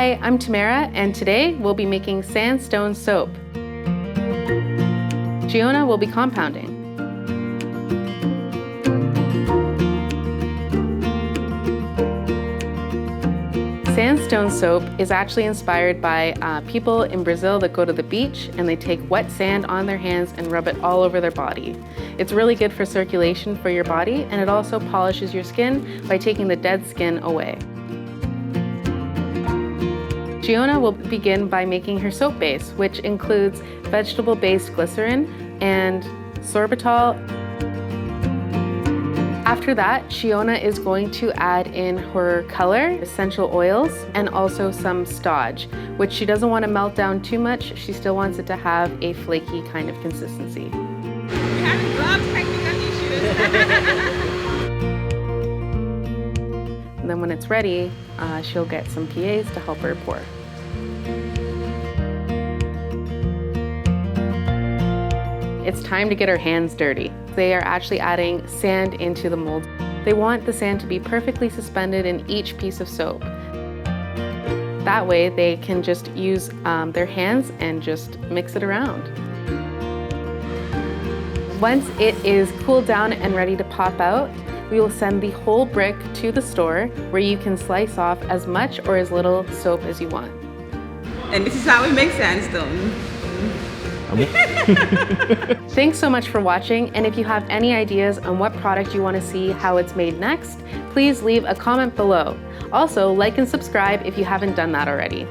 Hi, I'm Tamara, and today we'll be making Sandstone soap. Chiona will be compounding. Sandstone soap is actually inspired by people in Brazil that go to the beach and they take wet sand on their hands and rub it all over their body. It's really good for circulation for your body, and it also polishes your skin by taking the dead skin away. Chiona will begin by making her soap base, which includes vegetable-based glycerin and sorbitol. After that, Chiona is going to add in her color, essential oils, and also some stodge, which she doesn't want to melt down too much. She still wants it to have a flaky kind of consistency. We're having gloves, technical issues. And then when it's ready, she'll get some PAs to help her pour. It's time to get her hands dirty. They are actually adding sand into the mold. They want the sand to be perfectly suspended in each piece of soap. That way they can just use their hands and just mix it around. Once it is cooled down and ready to pop out, we will send the whole brick to the store where you can slice off as much or as little soap as you want. And this is how we make sandstone. Thanks so much for watching, and if you have any ideas on what product you want to see how it's made next, please leave a comment below. Also, like and subscribe if you haven't done that already.